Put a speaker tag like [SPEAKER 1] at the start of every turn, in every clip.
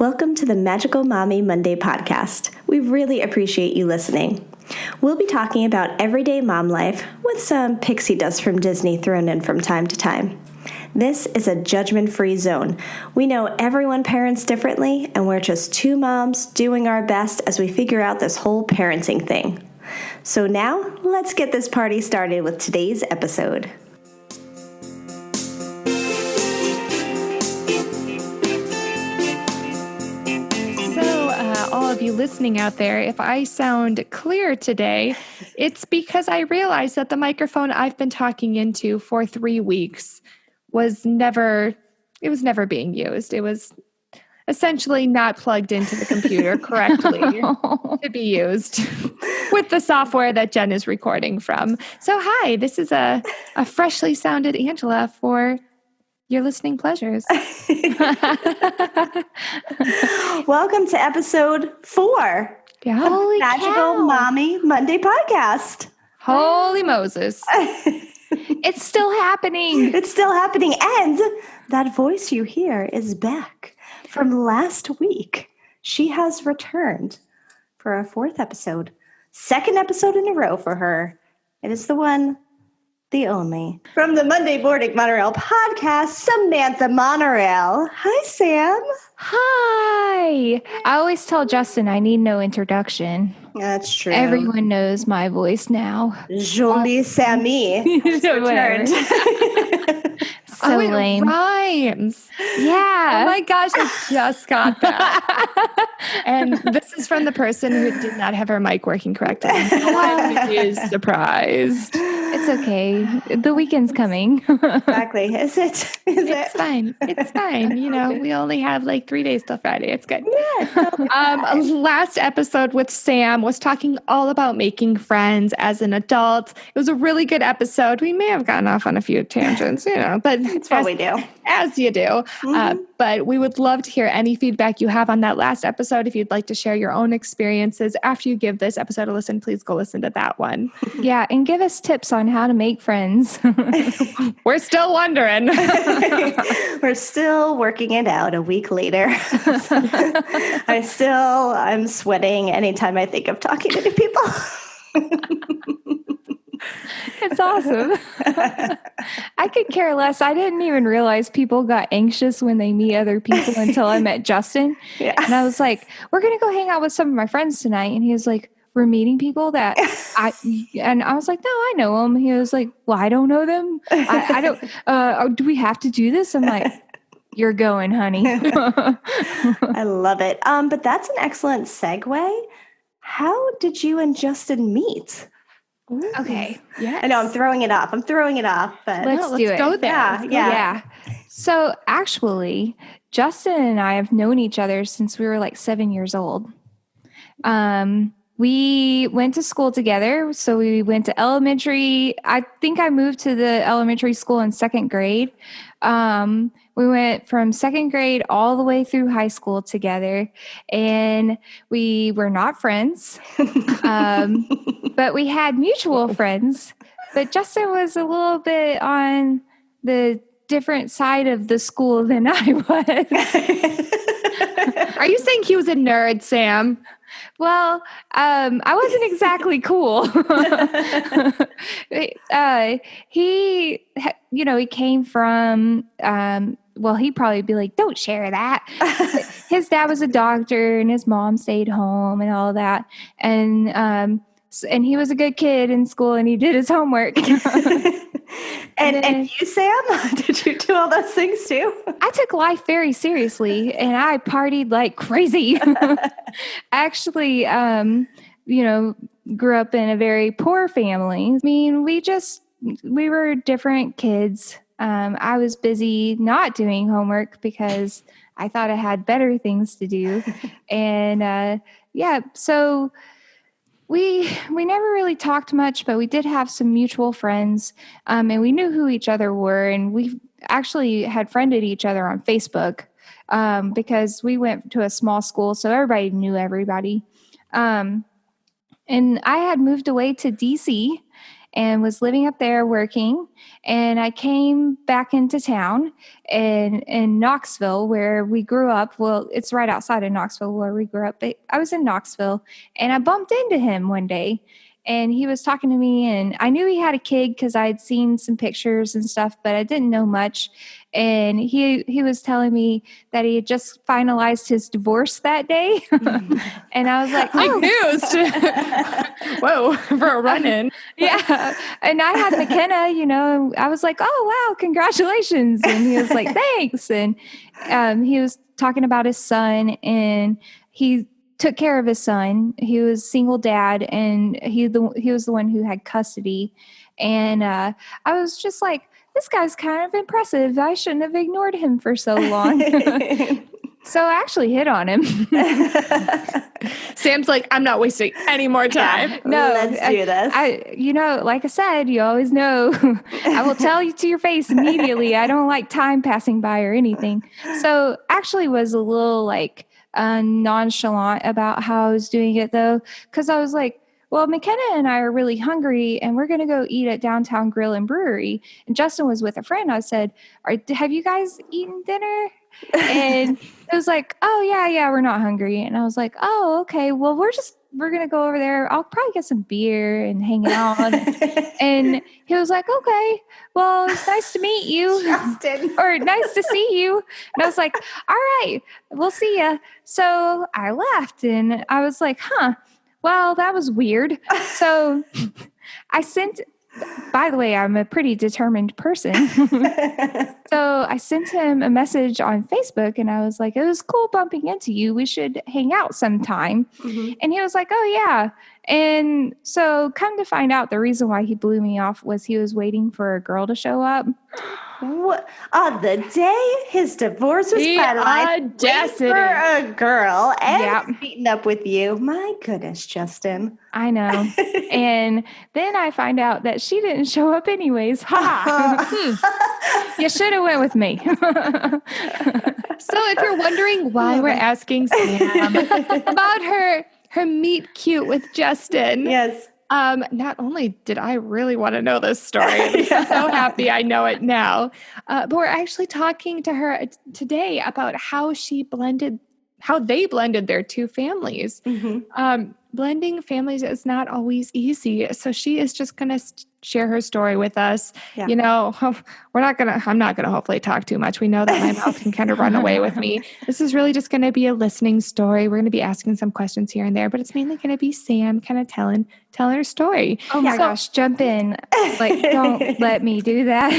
[SPEAKER 1] Welcome to the Magical Mommy Monday podcast. We really appreciate you listening. We'll be talking about everyday mom life with some pixie dust from Disney thrown in from time to time. This is a judgment-free zone. We know everyone parents differently, and we're just two moms doing our best as we figure out this whole parenting thing. So now, let's get this party started with today's episode.
[SPEAKER 2] All of you listening out there, if I sound clear today, it's because I realized that the microphone I've been talking into for 3 weeks was never being used. It was essentially not plugged into the computer correctly to be used with the software that Jen is recording from. So hi, this is a freshly sounded Angela for your listening pleasures.
[SPEAKER 1] Welcome to episode 4 of the Magical Mommy Monday podcast.
[SPEAKER 2] Holy Moses. It's still happening.
[SPEAKER 1] It's still happening. And that voice you hear is back from last week. She has returned for a 4th episode. 2nd episode in a row for her. It is the one, the only. From the Monday Morning Monorail Podcast, Samantha Monorail. Hi, Sam.
[SPEAKER 2] Hi. I always tell Justin I need no introduction.
[SPEAKER 1] That's true.
[SPEAKER 2] Everyone knows my voice now.
[SPEAKER 1] Jolie Sammy has returned.
[SPEAKER 2] So lame. It rhymes. Yeah. Oh my gosh, I just got that. And this is from the person who did not have her mic working correctly. I'm surprised. It's okay. The weekend's coming.
[SPEAKER 1] Exactly. Is it?
[SPEAKER 2] It's fine. It's fine. You know, we only have like 3 days till Friday. It's good.
[SPEAKER 1] Yeah.
[SPEAKER 2] Last episode with Sam was talking all about making friends as an adult. It was a really good episode. We may have gotten off on a few tangents, but
[SPEAKER 1] that's what we do.
[SPEAKER 2] As you do.
[SPEAKER 1] Mm-hmm.
[SPEAKER 2] But we would love to hear any feedback you have on that last episode. If you'd like to share your own experiences after you give this episode a listen, please go listen to that one.
[SPEAKER 3] Yeah, and give us tips on how to make friends.
[SPEAKER 2] We're still wondering.
[SPEAKER 1] We're still working it out a week later. I'm sweating anytime I think of talking to new people.
[SPEAKER 3] It's awesome. I could care less. I didn't even realize people got anxious when they meet other people until I met Justin.
[SPEAKER 1] Yeah.
[SPEAKER 3] And I was like, we're going to go hang out with some of my friends tonight. And he was like, we're meeting people that and I was like, no, I know them. He was like, well, I don't know them. I don't, do we have to do this? I'm like, you're going, honey.
[SPEAKER 1] I love it. But that's an excellent segue. How did you and Justin meet?
[SPEAKER 2] Ooh. Okay.
[SPEAKER 1] Yeah. I know I'm throwing it off, but
[SPEAKER 3] let's do it.
[SPEAKER 2] Go there.
[SPEAKER 1] Yeah.
[SPEAKER 3] So actually, Justin and I have known each other since we were like 7 years old. We went to school together. So we went to elementary. I think I moved to the elementary school in 2nd grade. We went from 2nd grade all the way through high school together, and we were not friends, but we had mutual friends. But Justin was a little bit on the different side of the school than I was.
[SPEAKER 2] Are you saying he was a nerd, Sam?
[SPEAKER 3] Well, I wasn't exactly cool. He came from, he'd probably be like, don't share that. His dad was a doctor and his mom stayed home and all that. And he was a good kid in school and he did his homework.
[SPEAKER 1] And you, Sam, did you do all those things too?
[SPEAKER 3] I took life very seriously and I partied like crazy. I actually, grew up in a very poor family. I mean, we were different kids. I was busy not doing homework because I thought I had better things to do. And so we never really talked much, but we did have some mutual friends, and we knew who each other were. And we actually had friended each other on Facebook because we went to a small school, so everybody knew everybody. And I had moved away to DC, and was living up there working. And I came back into town in Knoxville, where we grew up. Well, it's right outside of Knoxville where we grew up. But I was in Knoxville, and I bumped into him one day. And he was talking to me, and I knew he had a kid because I had seen some pictures and stuff, but I didn't know much. And he was telling me that he had just finalized his divorce that day. And I was like,
[SPEAKER 2] big news. Whoa, for a run-in.
[SPEAKER 3] Yeah. And I had McKenna, I was like, oh, wow, congratulations. And he was like, thanks. And he was talking about his son, and he took care of his son. He was a single dad, and he was the one who had custody. And I was just like, this guy's kind of impressive. I shouldn't have ignored him for so long. So I actually hit on him.
[SPEAKER 2] Sam's like, I'm not wasting any more time.
[SPEAKER 1] No, let's do this.
[SPEAKER 3] Like I said, you always know. I will tell you to your face immediately. I don't like time passing by or anything. So actually was a little like nonchalant about how I was doing it, though, because I was like, well, McKenna and I are really hungry, and we're going to go eat at Downtown Grill and Brewery. And Justin was with a friend. I said, have you guys eaten dinner? And it was like, oh, yeah, we're not hungry. And I was like, oh, okay, well, we're going to go over there. I'll probably get some beer and hang out. And he was like, okay, well, it's nice to meet you.
[SPEAKER 1] Justin.
[SPEAKER 3] Or nice to see you. And I was like, all right, we'll see ya. So I left, and I was like, well, that was weird. So by the way, I'm a pretty determined person. So I sent him a message on Facebook, and I was like, it was cool bumping into you. We should hang out sometime. Mm-hmm. And he was like, oh, yeah. And so come to find out, the reason why he blew me off was he was waiting for a girl to show up.
[SPEAKER 1] What? On the day his divorce was finalized, waiting for a girl and meeting up with you. My goodness, Justin.
[SPEAKER 3] I know. And then I find out that she didn't show up anyways. You should have went with me.
[SPEAKER 2] So if you're wondering why we're asking Sam about her meet cute with Justin.
[SPEAKER 1] Yes.
[SPEAKER 2] Not only did I really want to know this story, I'm so happy I know it now, but we're actually talking to her today about how they blended their two families. Mm-hmm. Blending families is not always easy. So she is just going to share her story with us. Yeah. I'm not going to hopefully talk too much. We know that my mouth can kind of run away with me. This is really just going to be a listening story. We're going to be asking some questions here and there, but it's mainly going to be Sam kind of telling her story.
[SPEAKER 3] Oh my gosh, jump in. Like, don't let me do that.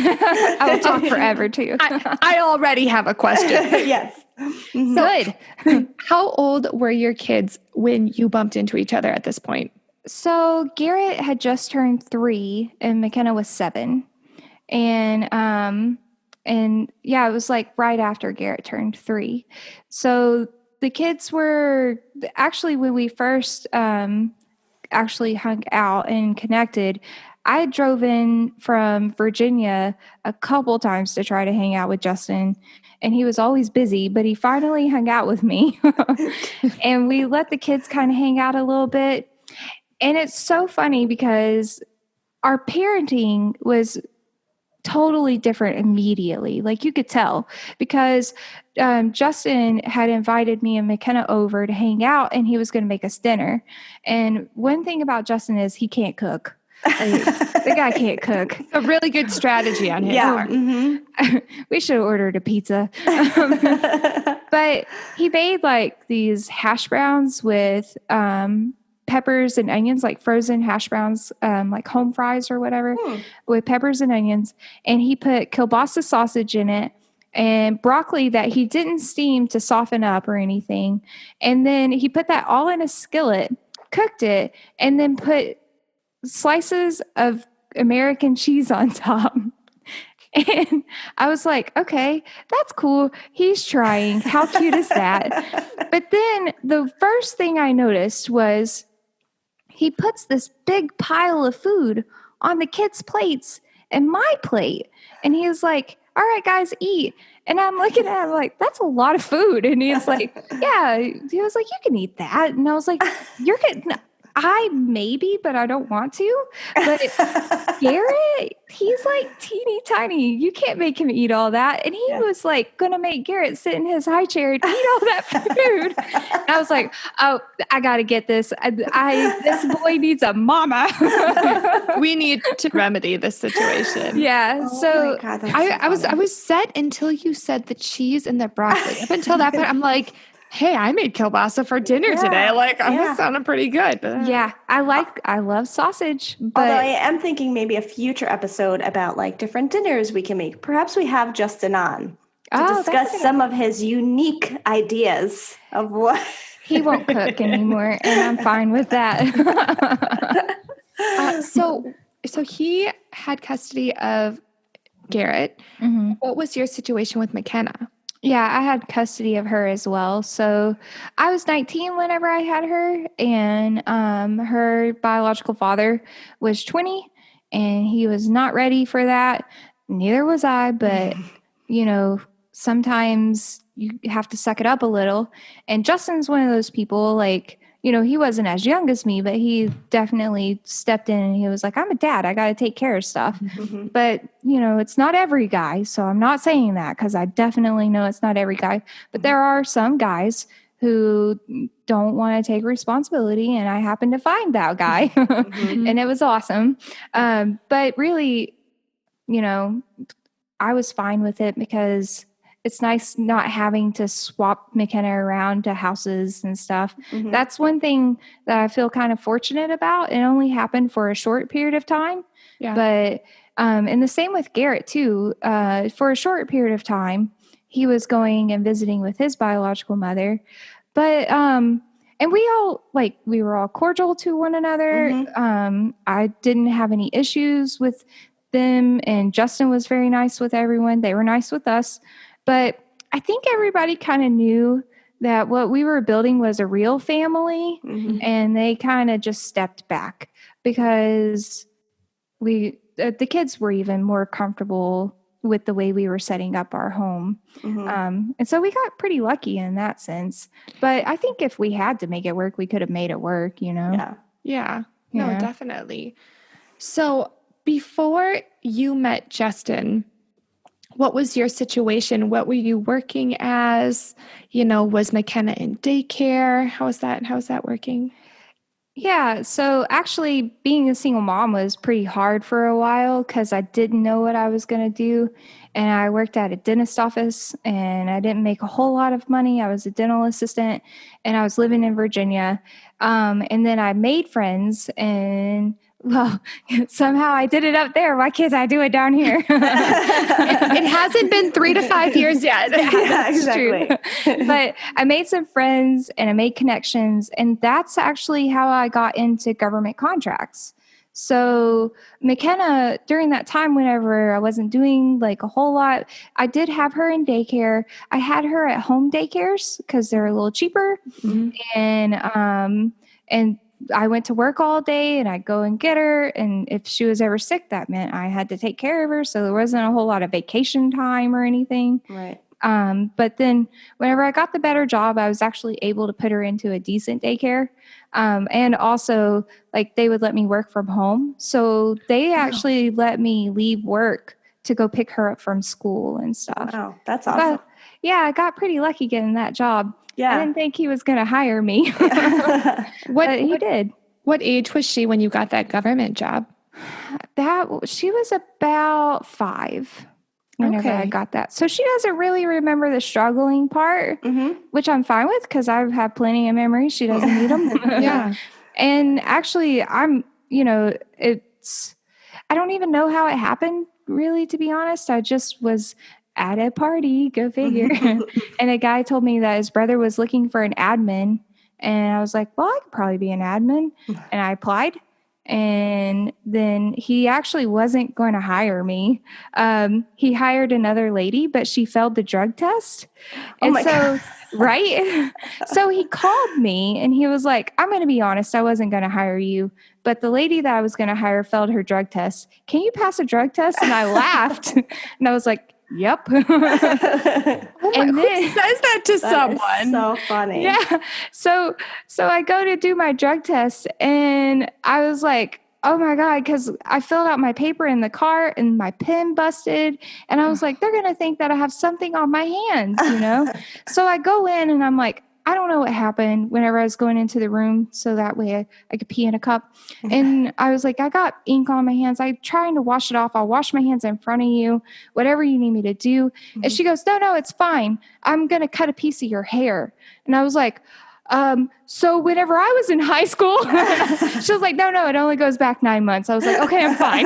[SPEAKER 3] I will talk forever too.
[SPEAKER 2] I already have a question.
[SPEAKER 1] Yes.
[SPEAKER 2] Mm-hmm. Good. How old were your kids when you bumped into each other at this point?
[SPEAKER 3] So Garrett had just turned 3 and McKenna was 7. And it was like right after Garrett turned 3. So the kids were actually, when we first actually hung out and connected, I drove in from Virginia a couple times to try to hang out with Justin, and he was always busy, but he finally hung out with me. And we let the kids kind of hang out a little bit. And it's so funny because our parenting was totally different immediately. Like, you could tell, because Justin had invited me and McKenna over to hang out, and he was going to make us dinner. And one thing about Justin is he can't cook. The guy can't cook.
[SPEAKER 2] A really good strategy on his part.
[SPEAKER 3] Mm-hmm. We should have ordered a pizza. But he made like these hash browns with peppers and onions, like frozen hash browns, like home fries or whatever, with peppers and onions. And he put kielbasa sausage in it and broccoli that he didn't steam to soften up or anything. And then he put that all in a skillet, cooked it, and then put slices of American cheese on top. And I was like, okay, that's cool. He's trying. How cute is that? But then the first thing I noticed was he puts this big pile of food on the kids' plates and my plate. And he was like, all right, guys, eat. And I'm looking at him like, that's a lot of food. And he's like, yeah. He was like, you can eat that. And I was like, Maybe, but I don't want to. But Garrett, he's like teeny tiny. You can't make him eat all that. And he was like going to make Garrett sit in his high chair and eat all that food. And I was like, oh, I got to get this. This boy needs a mama.
[SPEAKER 2] We need to remedy this situation.
[SPEAKER 3] Yeah.
[SPEAKER 1] Oh
[SPEAKER 3] so
[SPEAKER 1] my God,
[SPEAKER 2] I was set until you said the cheese and the broccoli. Up until that point, I'm like, hey, I made kielbasa for dinner today. Like, I'm just sounding pretty good. But,
[SPEAKER 3] yeah, I love sausage. But
[SPEAKER 1] although I am thinking maybe a future episode about like different dinners we can make. Perhaps we have Justin on to discuss some of his unique ideas of what
[SPEAKER 3] he won't cook anymore, and I'm fine with that.
[SPEAKER 2] So he had custody of Garrett.
[SPEAKER 3] Mm-hmm.
[SPEAKER 2] What was your situation with McKenna?
[SPEAKER 3] Yeah, I had custody of her as well. So I was 19 whenever I had her, and her biological father was 20, and he was not ready for that. Neither was I, but, sometimes you have to suck it up a little. And Justin's one of those people, like, he wasn't as young as me, but he definitely stepped in and he was like, I'm a dad. I got to take care of stuff.
[SPEAKER 1] Mm-hmm.
[SPEAKER 3] But, it's not every guy. So I'm not saying that because I definitely know it's not every guy. But there are some guys who don't want to take responsibility. And I happened to find that guy
[SPEAKER 1] Mm-hmm.
[SPEAKER 3] and it was awesome. But really, I was fine with it because it's nice not having to swap McKenna around to houses and stuff.
[SPEAKER 1] Mm-hmm.
[SPEAKER 3] That's one thing that I feel kind of fortunate about. It only happened for a short period of time.
[SPEAKER 2] Yeah.
[SPEAKER 3] But, and the same with Garrett too. For a short period of time, he was going and visiting with his biological mother. But, and we were all cordial to one another.
[SPEAKER 1] Mm-hmm.
[SPEAKER 3] I didn't have any issues with them, and Justin was very nice with everyone. They were nice with us. But I think everybody kind of knew that what we were building was a real family,
[SPEAKER 1] Mm-hmm.
[SPEAKER 3] and they kind of just stepped back because the kids were even more comfortable with the way we were setting up our home.
[SPEAKER 1] Mm-hmm.
[SPEAKER 3] And so we got pretty lucky in that sense. But I think if we had to make it work, we could have made it work,
[SPEAKER 1] Yeah.
[SPEAKER 2] Yeah. No,
[SPEAKER 3] Yeah.
[SPEAKER 2] definitely. So before you met Justin, what was your situation? What were you working as? Was McKenna in daycare? How was that working?
[SPEAKER 3] Yeah. So actually being a single mom was pretty hard for a while because I didn't know what I was going to do. And I worked at a dentist office and I didn't make a whole lot of money. I was a dental assistant and I was living in Virginia. And then I made friends and somehow I did it up there. Why can't I do it down here?
[SPEAKER 2] It hasn't been 3 to 5 years yet.
[SPEAKER 1] Yeah, exactly.
[SPEAKER 3] But I made some friends and I made connections. And that's actually how I got into government contracts. So McKenna, during that time, whenever I wasn't doing like a whole lot, I did have her in daycare. I had her at home daycares because they're a little cheaper.
[SPEAKER 2] Mm-hmm.
[SPEAKER 3] And I went to work all day and I'd go and get her. And if she was ever sick, that meant I had to take care of her. So there wasn't a whole lot of vacation time or anything.
[SPEAKER 1] Right.
[SPEAKER 3] But then whenever I got the better job, I was actually able to put her into a decent daycare. And also like they would let me work from home. So they actually let me leave work to go pick her up from school and stuff.
[SPEAKER 1] Wow. That's awesome.
[SPEAKER 3] But, yeah, I got pretty lucky getting that job.
[SPEAKER 1] Yeah.
[SPEAKER 3] I didn't think he was going to hire me. But he did.
[SPEAKER 2] What age was she when you got that government job?
[SPEAKER 3] She was about 5 whenever I got that. So she doesn't really remember the struggling part,
[SPEAKER 1] Mm-hmm.
[SPEAKER 3] which I'm fine with because I have plenty of memories. She doesn't need them.
[SPEAKER 2] Yeah.
[SPEAKER 3] And actually, I don't even know how it happened, really, to be honest. I just was at a party, go figure. And a guy told me that his brother was looking for an admin. And I was like, well, I could probably be an admin. And I applied. And then he actually wasn't going to hire me. He hired another lady, but she failed the drug test. And God. Right? So he called me and he was like, I'm going to be honest, I wasn't going to hire you. But the lady that I was going to hire failed her drug test. Can you pass a drug test? And I laughed. And I was like, Yep.
[SPEAKER 2] And who says that to someone?
[SPEAKER 1] So funny.
[SPEAKER 3] Yeah. So I go to do my drug test and I was like, oh my God, because I filled out my paper in the car and my pen busted. And I was like, they're going to think that I have something on my hands, So I go in and I'm like, I don't know what happened whenever I was going into the room so that way I could pee in a cup. And I was like, I got ink on my hands. I'm trying to wash it off. I'll wash my hands in front of you, whatever you need me to do. Mm-hmm. And she goes, no, it's fine. I'm going to cut a piece of your hair. And I was like, so whenever I was in high school, she was like, no, it only goes back 9 months. I was like, okay, I'm fine.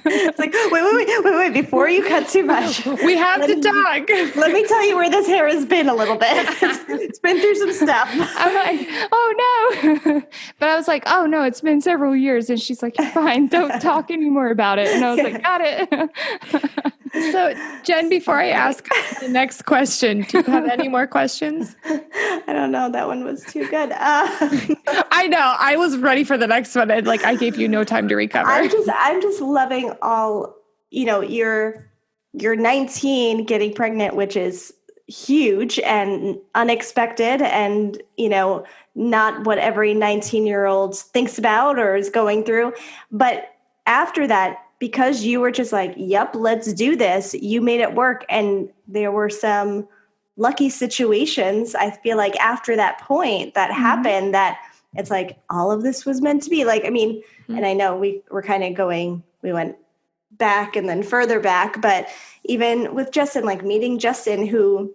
[SPEAKER 1] It's like, wait, before you cut too much.
[SPEAKER 2] We have to talk.
[SPEAKER 1] Let me tell you where this hair has been a little bit. It's been through some stuff.
[SPEAKER 3] I'm like, oh no. But I was like, oh no, it's been several years. And she's like, you're fine. Don't talk anymore about it. And I was like, got it.
[SPEAKER 2] So, Jen, before I ask the next question, do you have any more questions?
[SPEAKER 1] I don't know. That one was too good.
[SPEAKER 2] I know. I was ready for the next one. And I gave you no time to recover.
[SPEAKER 1] I'm just loving all, you're 19 getting pregnant, which is huge and unexpected and, not what every 19-year-old thinks about or is going through. But after that, because you were just like, yep, let's do this, you made it work. And there were some lucky situations, I feel like, after that point that happened, that it's like all of this was meant to be. And I know we're kind of we went back and then further back, but even with Justin, meeting Justin, who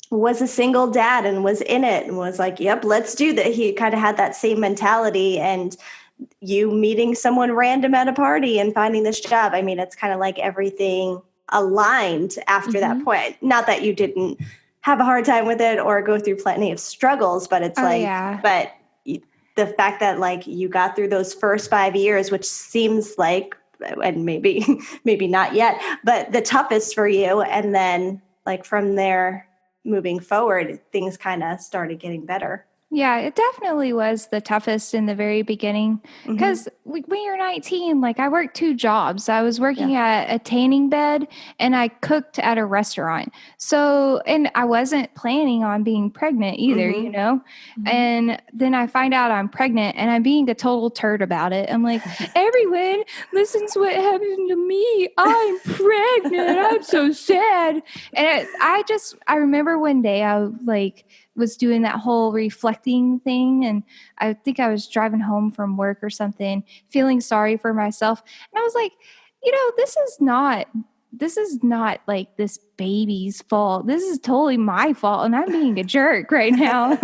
[SPEAKER 1] was a single dad and was in it and was like, yep, let's do that. He kind of had that same mentality, and you meeting someone random at a party and finding this job. I mean, it's kind of like everything aligned after that point. Not that you didn't have a hard time with it or go through plenty of struggles, but it's but the fact that you got through those first 5 years, which seems like, and maybe not yet, but the toughest for you. And then from there moving forward, things kind of started getting better.
[SPEAKER 3] Yeah, it definitely was the toughest in the very beginning because when you're 19, I worked 2 jobs. I was working at a tanning bed and I cooked at a restaurant. So, and I wasn't planning on being pregnant either, and then I find out I'm pregnant and I'm being a total turd about it. I'm like, everyone, listen to what happened to me. I'm pregnant. I'm so sad. And I remember one day I was doing that whole reflecting thing. And I think I was driving home from work or something, feeling sorry for myself. And I was like, this is not this baby's fault. This is totally my fault. And I'm being a jerk right now.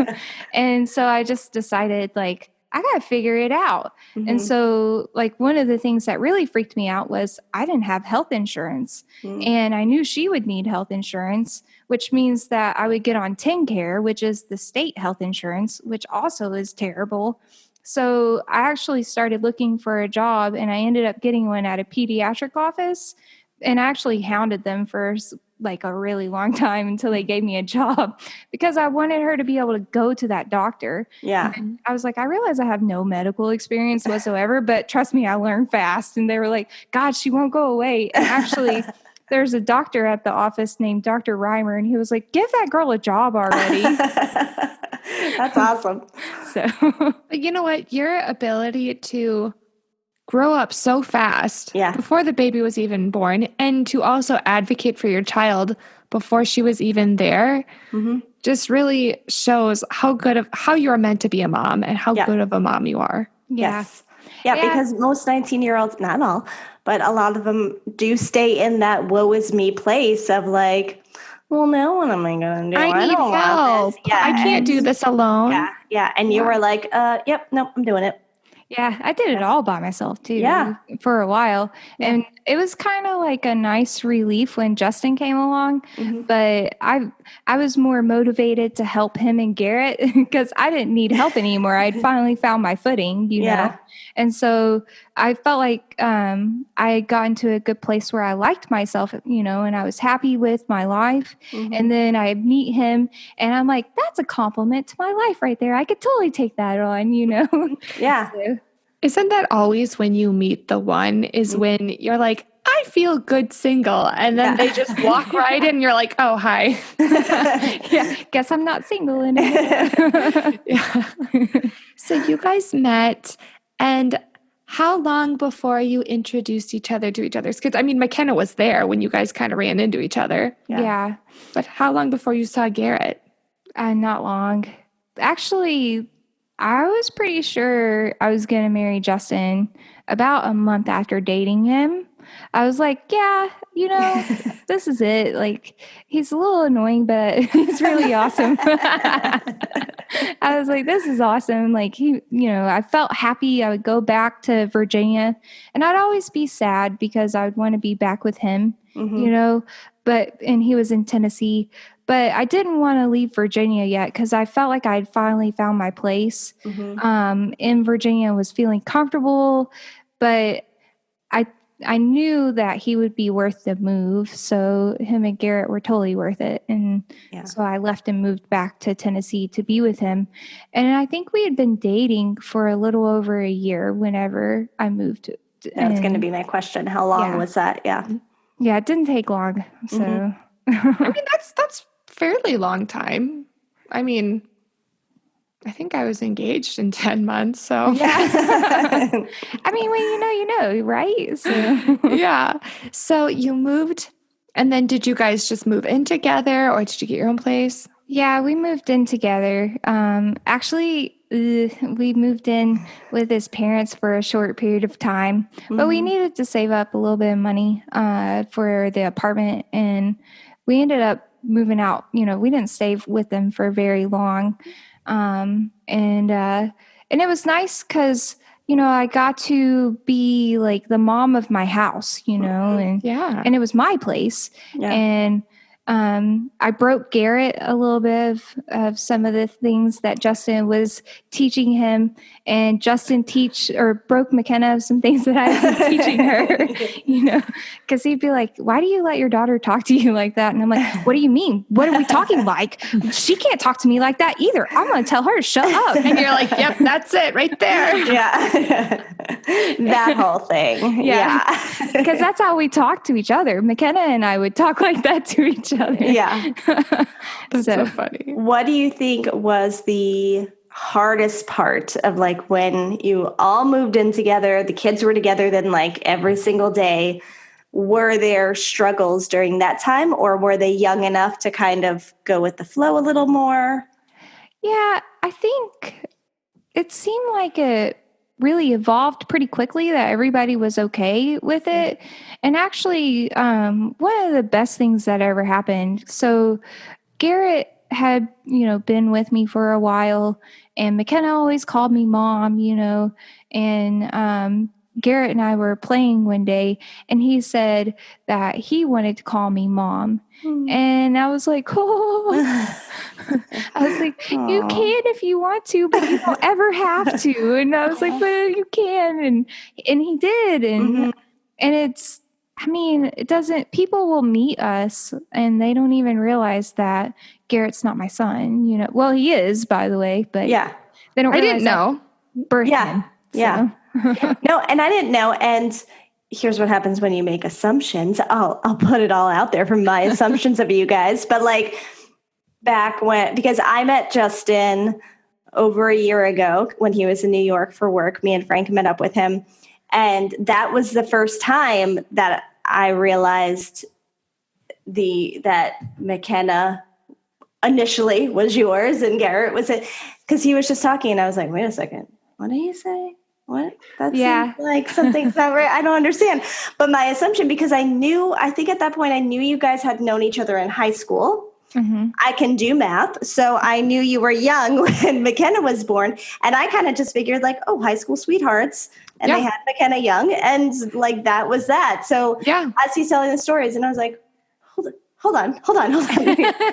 [SPEAKER 3] And so I just decided I got to figure it out. And so one of the things that really freaked me out was I didn't have health insurance and I knew she would need health insurance, which means that I would get on TennCare, which is the state health insurance, which also is terrible. So I actually started looking for a job and I ended up getting one at a pediatric office, and I actually hounded them for a really long time until they gave me a job because I wanted her to be able to go to that doctor.
[SPEAKER 1] Yeah.
[SPEAKER 3] And I was like, I realize I have no medical experience whatsoever, but trust me, I learned fast. And they were like, God, she won't go away. And actually, there's a doctor at the office named Dr. Reimer, and he was like, give that girl a job already.
[SPEAKER 1] That's awesome.
[SPEAKER 2] But you know what? Your ability to grow up so fast before the baby was even born, and to also advocate for your child before she was even there, just really shows how you're meant to be a mom and how good of a mom you are.
[SPEAKER 1] Yes. Yeah, because most 19-year-olds, not all, but a lot of them do stay in that woe is me place of well, now what am I going to do?
[SPEAKER 2] I need help. I can't do this alone.
[SPEAKER 1] Yeah. And you were like, yep, nope, I'm doing it.
[SPEAKER 3] Yeah, I did it all by myself too for a while. Yeah. And it was kind of like a nice relief when Justin came along, but I was more motivated to help him and Garrett because I didn't need help anymore. I'd finally found my footing, you know? And so I felt like I had gotten to a good place where I liked myself, and I was happy with my life. And then I meet him and I'm like, that's a compliment to my life right there. I could totally take that on,
[SPEAKER 1] Yeah.
[SPEAKER 2] So, isn't that always when you meet the one is when you're like, I feel good single. And then they just walk right in and you're like, oh, hi.
[SPEAKER 3] Yeah, guess I'm not single anymore.
[SPEAKER 2] Yeah. So you guys met, and how long before you introduced each other to each other's kids? I mean, McKenna was there when you guys kind of ran into each other.
[SPEAKER 3] Yeah.
[SPEAKER 2] But how long before you saw Garrett?
[SPEAKER 3] Not long. Actually, I was pretty sure I was going to marry Justin about a month after dating him. I was like, yeah, this is it. Like, he's a little annoying, but he's really awesome. I was like, this is awesome. Like, I felt happy. I would go back to Virginia, and I'd always be sad because I would want to be back with him, and he was in Tennessee. But I didn't want to leave Virginia yet because I felt like I'd finally found my place in Virginia, was feeling comfortable, but I knew that he would be worth the move. So him and Garrett were totally worth it. And so I left and moved back to Tennessee to be with him. And I think we had been dating for a little over a year whenever I moved.
[SPEAKER 1] That's going to be my question. How long was that? Yeah.
[SPEAKER 3] Yeah, it didn't take long. So
[SPEAKER 2] I mean, that's fairly long time. I mean, I think I was engaged in 10 months, so.
[SPEAKER 3] Yeah. I mean, when you know, right? So.
[SPEAKER 2] Yeah. So you moved, and then did you guys just move in together, or did you get your own place?
[SPEAKER 3] Yeah, we moved in together. Actually, we moved in with his parents for a short period of time, but we needed to save up a little bit of money for the apartment, and we ended up moving out. We didn't stay with them for very long. And it was nice because, I got to be like the mom of my house, and it was my place. Yeah. And I broke Garrett a little bit of some of the things that Justin was teaching him, and Justin broke McKenna of some things that I was teaching her, because he'd be like, why do you let your daughter talk to you like that? And I'm like, what do you mean? What are we talking like? She can't talk to me like that either. I'm going to tell her to shut up.
[SPEAKER 2] And you're like, yep, that's it right there.
[SPEAKER 1] Yeah. That whole thing. Yeah.
[SPEAKER 3] Because that's how we talk to each other. McKenna and I would talk like that to each other.
[SPEAKER 1] Yeah.
[SPEAKER 2] That's so funny.
[SPEAKER 1] What do you think was the hardest part of like when you all moved in together, the kids were together then like every single day? Were there struggles during that time, or were they young enough to kind of go with the flow a little more?
[SPEAKER 3] Yeah, I think it seemed like it really evolved pretty quickly, that everybody was okay with it. And actually, one of the best things that ever happened. So Garrett had, been with me for a while, and McKenna always called me mom, and Garrett and I were playing one day, and he said that he wanted to call me mom. And I was like, oh, I was like,
[SPEAKER 1] Aww.
[SPEAKER 3] You can if you want to, but you don't ever have to. And I was like, but you can. And he did. And, and it doesn't, people will meet us and they don't even realize that Garrett's not my son, Well, he is, by the way, but they don't realize
[SPEAKER 2] I didn't know.
[SPEAKER 3] Birth him. So.
[SPEAKER 1] Yeah. No, and I didn't know. And here's what happens when you make assumptions. I'll put it all out there from my assumptions of you guys. But like back when, because I met Justin over a year ago when he was in New York for work, me and Frank met up with him. And that was the first time that I realized that McKenna initially was yours and Garrett was it. Because he was just talking and I was like, wait a second, what did he say? What? That seems like something's not right. I don't understand. But my assumption, because I think at that point I knew you guys had known each other in high school. I can do math. So I knew you were young when McKenna was born. And I kind of just figured like, oh, high school sweethearts. And they had McKenna young. And like, that was that. So as he's telling the stories, and I was like, hold on.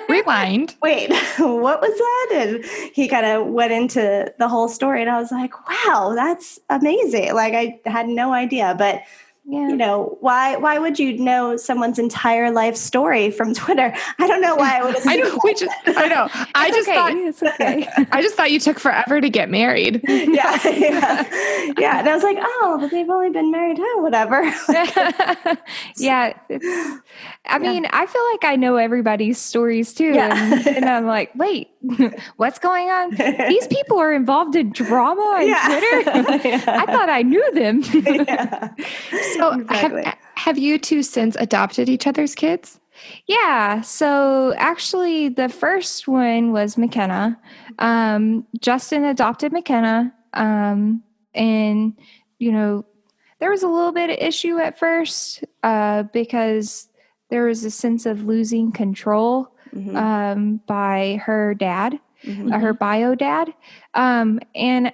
[SPEAKER 2] Rewind.
[SPEAKER 1] Wait, what was that? And he kind of went into the whole story and I was like, wow, that's amazing. Like I had no idea, but You know, why would you know someone's entire life story from Twitter? I don't know why I would assume.
[SPEAKER 2] I know.
[SPEAKER 3] It's okay.
[SPEAKER 2] I just thought you took forever to get married.
[SPEAKER 1] Yeah. And I was like, oh, but they've only been married, whatever.
[SPEAKER 3] Yeah. I mean, I feel like I know everybody's stories too. Yeah. And I'm like, wait, what's going on? These people are involved in drama on Twitter? I thought I knew them.
[SPEAKER 2] So have you two since adopted each other's kids?
[SPEAKER 3] Yeah. So actually the first one was McKenna. Justin adopted McKenna. And, you know, there was a little bit of issue at first because there was a sense of losing control by her dad, her bio dad. And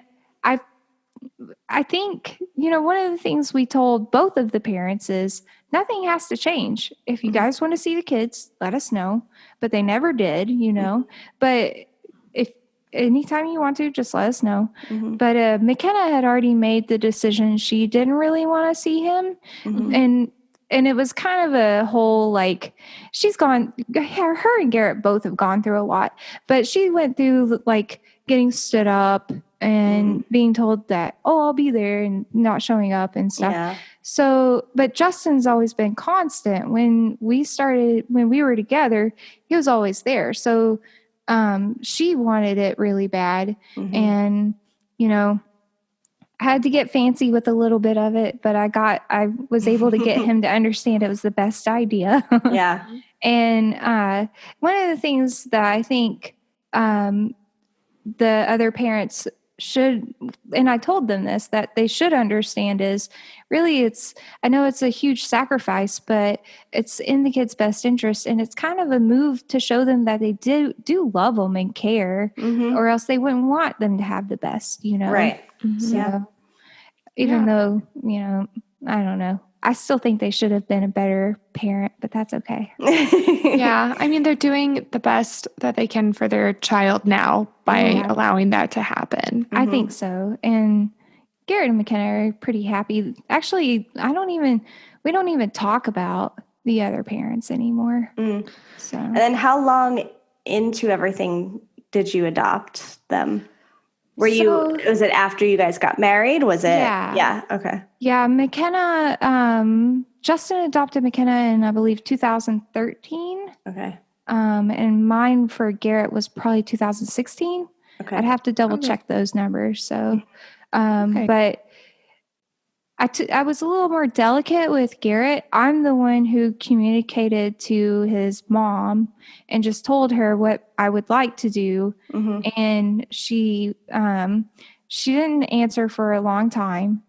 [SPEAKER 3] I think, you know, one of the things we told both of the parents is nothing has to change. If you guys want to see the kids, let us know. But they never did, you know. But if anytime you want to, just let us know. But McKenna had already made the decision she didn't really want to see him. And it was kind of a whole, like, she's gone, her and Garrett both have gone through a lot. But she went through, like, getting stood up and being told that, oh, I'll be there, and not showing up and stuff. Yeah. So, but Justin's always been constant. When we were together, he was always there. So she wanted it really bad. And, you know, I had to get fancy with a little bit of it, but I was able to get him to understand it was the best idea.
[SPEAKER 1] Yeah.
[SPEAKER 3] And one of the things that I think the other parents should, and I told them this, that they should understand is really I know it's a huge sacrifice, but it's in the kids' best interest. And it's kind of a move to show them that they do love them and care, or else they wouldn't want them to have the best, you know?
[SPEAKER 1] Right.
[SPEAKER 3] So even though, you know, I don't know, I still think they should have been a better parent, but that's okay.
[SPEAKER 2] Yeah. I mean, they're doing the best that they can for their child now by allowing that to happen.
[SPEAKER 3] I think so. And Garrett and McKenna are pretty happy. Actually, we don't even talk about the other parents anymore. So.
[SPEAKER 1] And then how long into everything did you adopt them? Was it after you guys got married? Was it? Yeah. Okay.
[SPEAKER 3] Yeah. McKenna, Justin adopted McKenna in, I believe, 2013.
[SPEAKER 1] Okay.
[SPEAKER 3] And mine for Garrett was probably 2016. Okay. I'd have to double check those numbers. So, but I was a little more delicate with Garrett. I'm the one who communicated to his mom and just told her what I would like to do. And she didn't answer for a long time.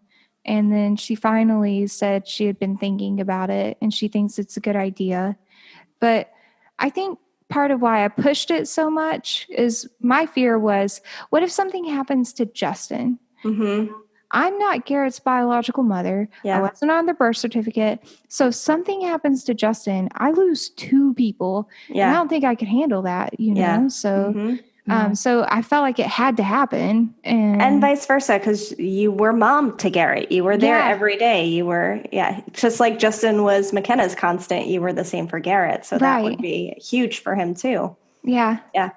[SPEAKER 3] And then she finally said she had been thinking about it and she thinks it's a good idea. But I think part of why I pushed it so much is my fear was, what if something happens to Justin? I'm not Garrett's biological mother. I wasn't on the birth certificate. So if something happens to Justin, I lose two people. And I don't think I could handle that, you know? So, so I felt like it had to happen. And
[SPEAKER 1] vice versa, because you were mom to Garrett. You were there every day. You were, just like Justin was McKenna's constant, you were the same for Garrett. So that would be huge for him too.
[SPEAKER 3] Yeah.
[SPEAKER 1] Yeah.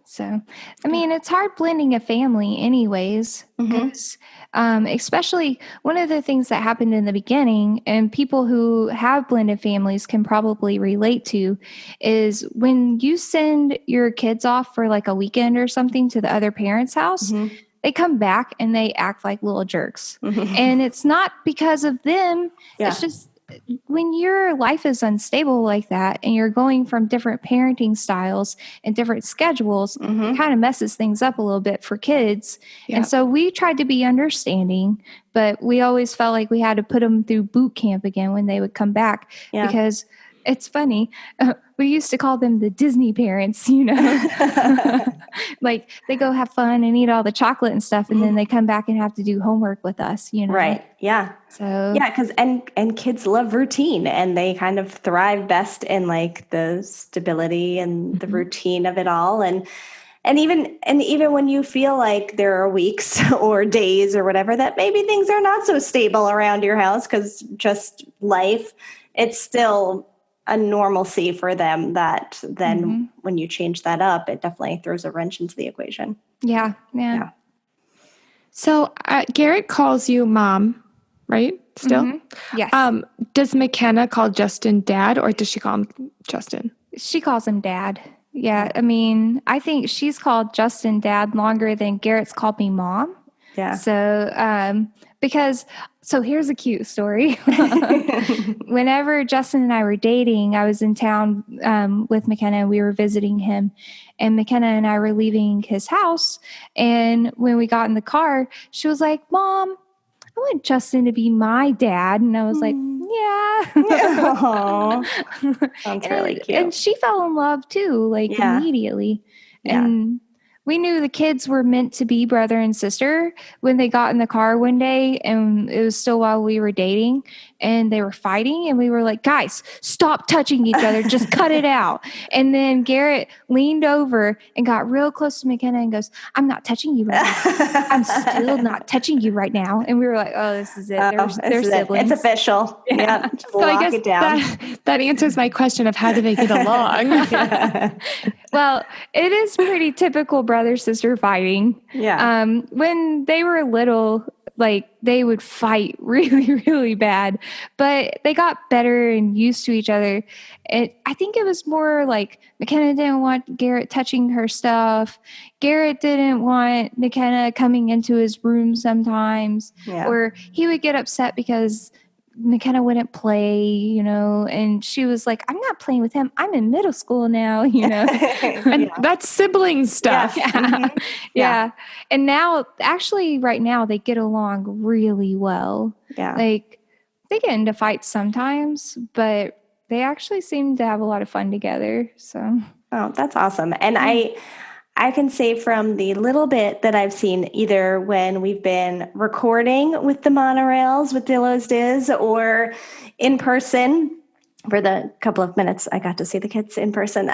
[SPEAKER 3] So, I mean, it's hard blending a family anyways, because especially one of the things that happened in the beginning, and people who have blended families can probably relate to, is when you send your kids off for like a weekend or something to the other parent's house, they come back and they act like little jerks. And it's not because of them. It's just when your life is unstable like that and you're going from different parenting styles and different schedules, it kind of messes things up a little bit for kids. And so we tried to be understanding, but we always felt like we had to put them through boot camp again when they would come back, because it's funny. We used to call them the Disney parents, you know, like they go have fun and eat all the chocolate and stuff. And then they come back and have to do homework with us, you know?
[SPEAKER 1] Right. Yeah.
[SPEAKER 3] So,
[SPEAKER 1] because, and kids love routine, and they kind of thrive best in like the stability and the routine of it all. And And even when you feel like there are weeks or days or whatever that maybe things are not so stable around your house because just life, it's still a normalcy for them that then when you change that up, it definitely throws a wrench into the equation.
[SPEAKER 3] Yeah.
[SPEAKER 2] So Garrett calls you mom, right? Still?
[SPEAKER 3] Yes.
[SPEAKER 2] Does McKenna call Justin dad, or does she call him Justin?
[SPEAKER 3] She calls him dad. Yeah. I mean, I think she's called Justin dad longer than Garrett's called me mom.
[SPEAKER 1] Yeah.
[SPEAKER 3] So, so here's a cute story. Whenever Justin and I were dating, I was in town with McKenna. We were visiting him, and McKenna and I were leaving his house. And when we got in the car, she was like, "Mom, I want Justin to be my dad." And I was like, yeah.
[SPEAKER 1] Sounds really cute.
[SPEAKER 3] And she fell in love too, like immediately.
[SPEAKER 1] Yeah.
[SPEAKER 3] And we knew the kids were meant to be brother and sister when they got in the car one day, and it was still while we were dating, and they were fighting, and we were like, guys, stop touching each other. Just cut it out. And then Garrett leaned over and got real close to McKenna and goes, "I'm not touching you right now. I'm still not touching you right now." And we were like, oh, this is it. They're siblings.
[SPEAKER 1] It's official. Yeah.
[SPEAKER 2] So I guess
[SPEAKER 1] it down.
[SPEAKER 2] that answers my question of how do they get along?
[SPEAKER 3] Well, it is pretty typical brother-sister fighting.
[SPEAKER 1] Yeah.
[SPEAKER 3] When they were little, like they would fight really, really bad, but they got better and used to each other. I think it was more like McKenna didn't want Garrett touching her stuff. Garrett didn't want McKenna coming into his room sometimes, or he would get upset because McKenna wouldn't play, and she was like, "I'm not playing with him. I'm in middle school now,"
[SPEAKER 2] And that's sibling stuff.
[SPEAKER 3] Yeah. And now, actually, right now, they get along really well.
[SPEAKER 1] Yeah.
[SPEAKER 3] Like, they get into fights sometimes, but they actually seem to have a lot of fun together. So,
[SPEAKER 1] oh, that's awesome. And I can say from the little bit that I've seen, either when we've been recording with the monorails with Dillo's Diz or in person for the couple of minutes I got to see the kids in person,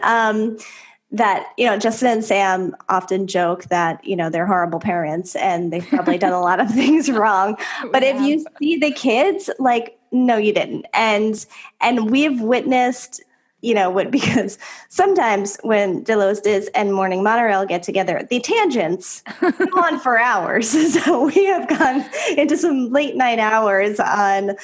[SPEAKER 1] that, Justin and Sam often joke that, they're horrible parents and they've probably done a lot of things wrong. But if you see the kids, like, no, you didn't. And we've witnessed, because sometimes when Dillo's Diz and Morning Monorail get together, the tangents go on for hours. So we have gone into some late night hours on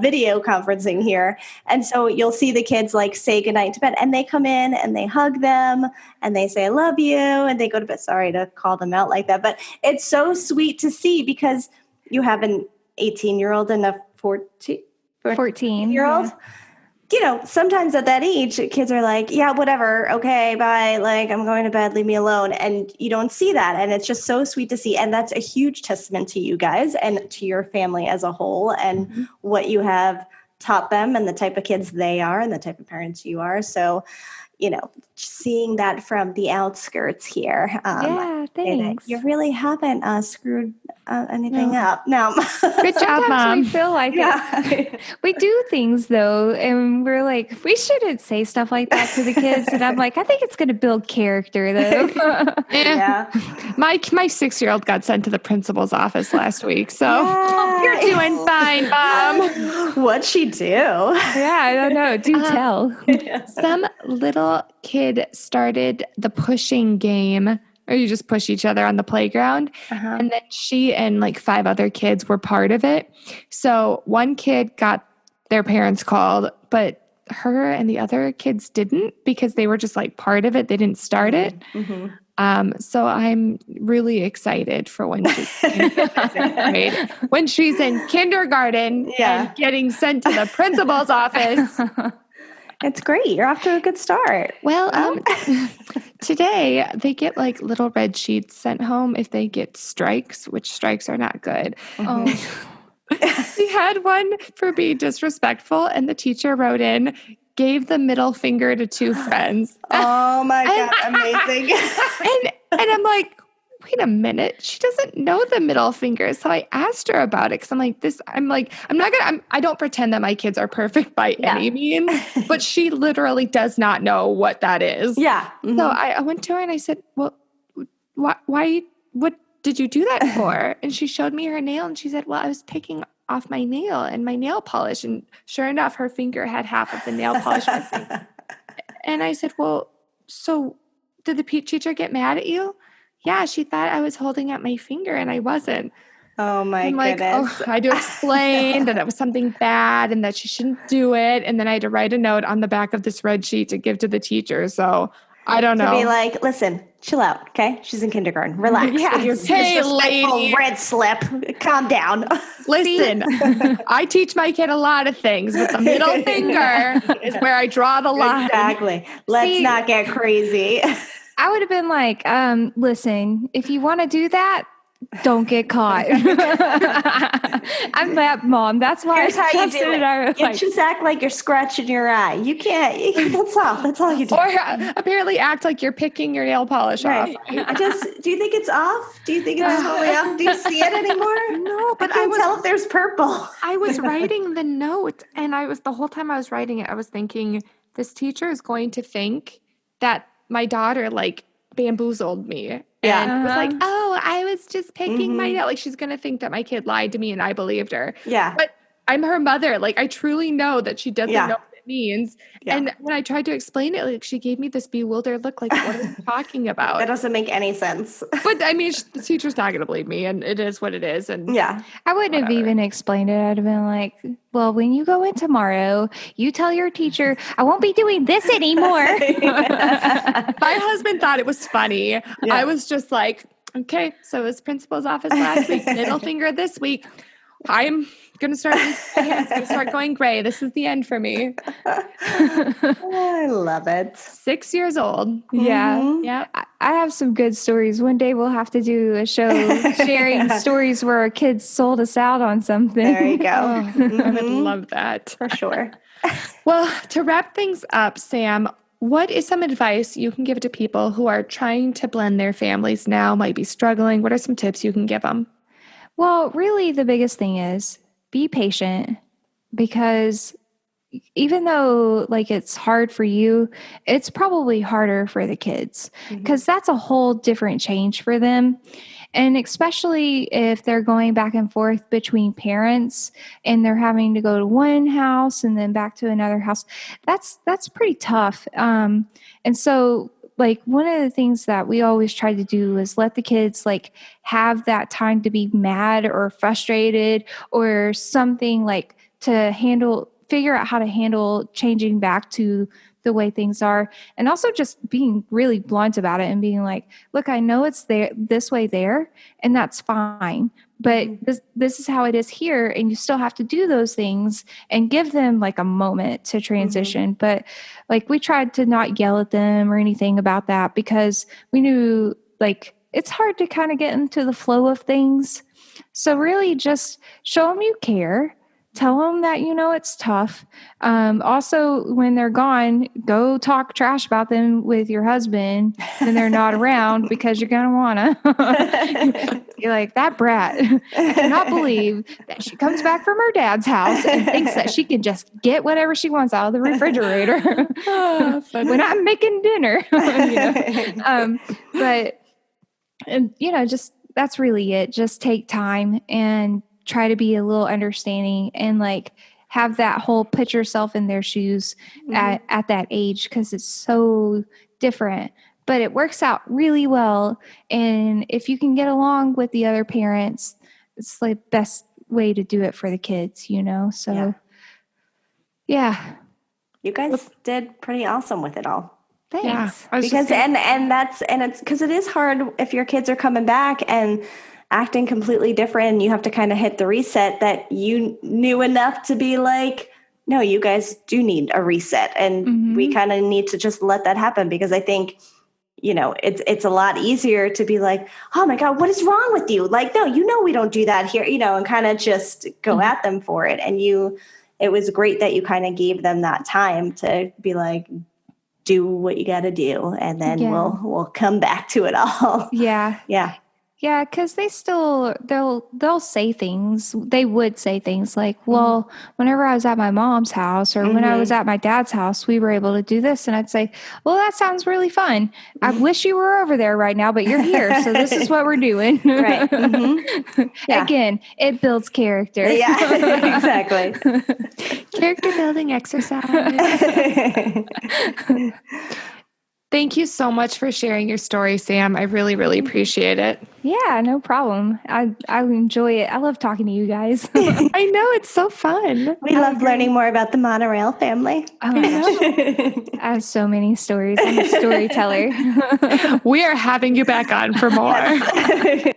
[SPEAKER 1] video conferencing here. And so you'll see the kids like say goodnight to bed, and they come in and they hug them and they say, "I love you." And they go to bed. Sorry to call them out like that, but it's so sweet to see because you have an 18-year-old and a 14-year-old. Sometimes at that age, kids are like, "Yeah, whatever. Okay, bye. Like, I'm going to bed. Leave me alone." And you don't see that. And it's just so sweet to see. And that's a huge testament to you guys and to your family as a whole and what you have taught them and the type of kids they are and the type of parents you are. So, seeing that from the outskirts here.
[SPEAKER 3] Thanks.
[SPEAKER 1] You really haven't screwed anything up. No.
[SPEAKER 2] Good job, Mom.
[SPEAKER 3] We feel like it. We do things, though, and we're like, we shouldn't say stuff like that to the kids. And I'm like, I think it's going to build character, though.
[SPEAKER 2] Yeah. My 6-year-old got sent to the principal's office last week. So you're doing fine, Mom.
[SPEAKER 1] What'd she do?
[SPEAKER 3] Yeah, I don't know. Do tell.
[SPEAKER 2] Some little kid started the pushing game, or you just push each other on the playground. And then she and like 5 other kids were part of it. So one kid got their parents called, but her and the other kids didn't because they were just like part of it. They didn't start it. So I'm really excited for when she's in kindergarten and getting sent to the principal's office.
[SPEAKER 1] It's great. You're off to a good start.
[SPEAKER 2] Well, today they get like little red sheets sent home if they get strikes, which strikes are not good. We had one for being disrespectful, and the teacher wrote in, "Gave the middle finger to 2 friends."
[SPEAKER 1] Oh my God, amazing.
[SPEAKER 2] and I'm like, wait a minute, she doesn't know the middle finger. So I asked her about it because I don't pretend that my kids are perfect by any means, but she literally does not know what that is.
[SPEAKER 1] Yeah.
[SPEAKER 2] So I went to her and I said, "Well, why, what did you do that for? And she showed me her nail and she said, well, I was picking off my nail and my nail polish. And sure enough, her finger had half of the nail polish missing. And I said, well, so did the teacher get mad at you? Yeah, she thought I was holding up my finger and I wasn't.
[SPEAKER 1] Oh my
[SPEAKER 2] goodness. Oh, I had to explain that it was something bad and that she shouldn't do it. And then I had to write a note on the back of this red sheet to give to the teacher. So I don't know.
[SPEAKER 1] To be like, listen, chill out, okay? She's in kindergarten. Relax.
[SPEAKER 2] Yeah,
[SPEAKER 1] Your
[SPEAKER 2] lady.
[SPEAKER 1] red slip. Calm down.
[SPEAKER 2] Listen, I teach my kid a lot of things, but the middle finger is where I draw the line.
[SPEAKER 1] Exactly. Let's not get crazy.
[SPEAKER 3] I would have been like, listen, if you want to do that, don't get caught. I'm that mom. That's why
[SPEAKER 1] Here's how you do it. You just act like you're scratching your eye. You can't. That's all you do.
[SPEAKER 2] Or apparently act like you're picking your nail polish off.
[SPEAKER 1] Do you think it's off? Do you think it's totally off? Do you see it anymore?
[SPEAKER 2] No, but
[SPEAKER 1] I can't tell if there's purple.
[SPEAKER 2] I was writing the note, and the whole time I was writing it, I was thinking, this teacher is going to think that my daughter bamboozled me.
[SPEAKER 1] Yeah.
[SPEAKER 2] And was like, oh, I was just picking my nail. Like, she's going to think that my kid lied to me and I believed her.
[SPEAKER 1] Yeah.
[SPEAKER 2] But I'm her mother. Like, I truly know that she doesn't know what it means.
[SPEAKER 1] Yeah.
[SPEAKER 2] And when I tried to explain it, she gave me this bewildered look, like, what are you talking about?
[SPEAKER 1] That doesn't make any sense.
[SPEAKER 2] But I mean, the teacher's not going to believe me, and it is what it is. And
[SPEAKER 3] I wouldn't have even explained it. I'd have been like, well, when you go in tomorrow, you tell your teacher, I won't be doing this anymore.
[SPEAKER 2] My husband thought it was funny. Yeah. I was just like, okay, so it was principal's office last week, middle finger this week. I'm going to start going gray. This is the end for me.
[SPEAKER 1] I love it.
[SPEAKER 2] 6 years old.
[SPEAKER 3] Yeah.
[SPEAKER 2] Mm-hmm. Yeah.
[SPEAKER 3] I have some good stories. One day we'll have to do a show sharing stories where our kids sold us out on something.
[SPEAKER 1] There you go.
[SPEAKER 2] I would love that.
[SPEAKER 1] For sure.
[SPEAKER 2] Well, to wrap things up, Sam, what is some advice you can give to people who are trying to blend their families now, might be struggling? What are some tips you can give them?
[SPEAKER 3] Well, really the biggest thing is be patient, because even though it's hard for you, it's probably harder for the kids, because that's a whole different change for them. And especially if they're going back and forth between parents and they're having to go to one house and then back to another house, that's pretty tough. And so one of the things that we always try to do is let the kids have that time to be mad or frustrated or something, to figure out how to handle changing back to the way things are. And also just being really blunt about it and being like, look, I know it's there this way there, and that's fine, but this is how it is here. And you still have to do those things and give them a moment to transition. But we tried to not yell at them or anything about that, because we knew it's hard to kind of get into the flow of things. So really just show them you care. Tell them that, it's tough. Also, when they're gone, go talk trash about them with your husband when they're not around, because you're going to want to. You're like, that brat. I cannot believe that she comes back from her dad's house and thinks that she can just get whatever she wants out of the refrigerator when I'm making dinner. Just that's really it. Just take time and try to be a little understanding and have that whole put yourself in their shoes at that age, because it's so different, but it works out really well. And if you can get along with the other parents, it's the best way to do it for the kids, So yeah. You
[SPEAKER 1] guys did pretty awesome with it all.
[SPEAKER 3] Thanks.
[SPEAKER 1] Yeah, because it's because it is hard if your kids are coming back and acting completely different, and you have to kind of hit the reset, that you knew enough to be like, no, you guys do need a reset. And we kind of need to just let that happen, because I think, it's a lot easier to be like, oh my God, what is wrong with you? No, we don't do that here, and kind of just go at them for it. And it was great that you kind of gave them that time to be like, do what you got to do. And then we'll come back to it all.
[SPEAKER 3] Yeah.
[SPEAKER 1] Yeah.
[SPEAKER 3] Yeah, because they'll say things. They would say things like, well, whenever I was at my mom's house or when I was at my dad's house, we were able to do this. And I'd say, well, that sounds really fun. I wish you were over there right now, but you're here. So this is what we're doing.
[SPEAKER 1] Right. Yeah.
[SPEAKER 3] Again, it builds character.
[SPEAKER 1] Yeah, exactly.
[SPEAKER 2] Character building exercise. Thank you so much for sharing your story, Sam. I really, really appreciate it.
[SPEAKER 3] Yeah, no problem. I enjoy it. I love talking to you guys.
[SPEAKER 2] I know, it's so fun.
[SPEAKER 1] We love learning more about the monorail family.
[SPEAKER 3] Oh my gosh. I have so many stories. I'm a storyteller.
[SPEAKER 2] We are having you back on for more.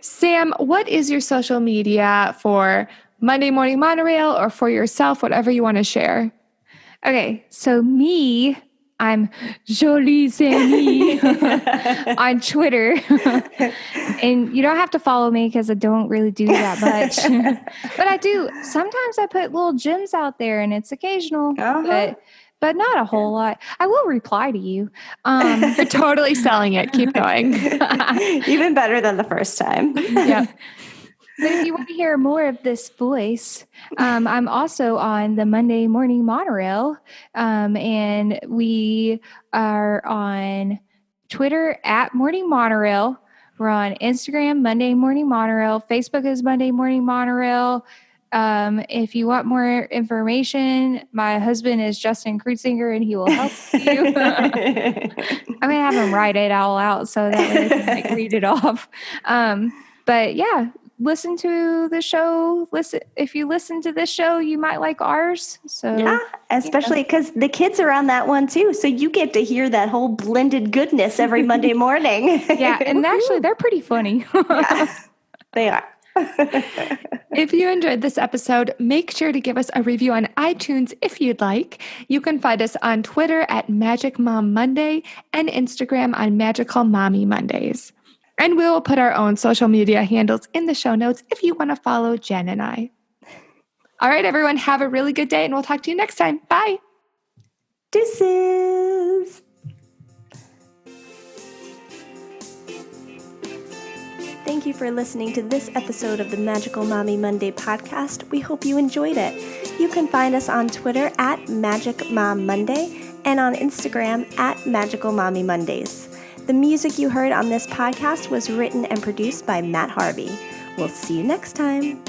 [SPEAKER 2] Sam, what is your social media for Monday Morning Monorail or for yourself, whatever you want to share?
[SPEAKER 3] Okay, so I'm Jolie Sammy on Twitter. And you don't have to follow me because I don't really do that much. But I do. Sometimes I put little gems out there and it's occasional, but not a whole lot. I will reply to you.
[SPEAKER 2] You're totally selling it. Keep going.
[SPEAKER 1] Even better than the first time.
[SPEAKER 2] Yeah.
[SPEAKER 3] But if you want to hear more of this voice, I'm also on the Monday Morning Monorail, and we are on Twitter at Morning Monorail. We're on Instagram, Monday Morning Monorail. Facebook is Monday Morning Monorail. If you want more information, my husband is Justin Kreuzinger, and he will help you. I'm going to have him write it all out so that way I can read it off. But yeah. Listen to the show. If you listen to this show, you might like ours. So
[SPEAKER 1] yeah, especially because the kids are on that one too. So you get to hear that whole blended goodness every Monday morning.
[SPEAKER 3] Yeah, and actually they're pretty funny.
[SPEAKER 1] Yeah, they are.
[SPEAKER 2] If you enjoyed this episode, make sure to give us a review on iTunes if you'd like. You can find us on Twitter at Magic Mom Monday and Instagram on Magical Mommy Mondays. And we will put our own social media handles in the show notes if you want to follow Jen and I. All right, everyone, have a really good day, and we'll talk to you next time. Bye.
[SPEAKER 1] Deuces. Thank you for listening to this episode of the Magical Mommy Monday podcast. We hope you enjoyed it. You can find us on Twitter at Magic Mom Monday and on Instagram at Magical Mommy Mondays. The music you heard on this podcast was written and produced by Matt Harvey. We'll see you next time.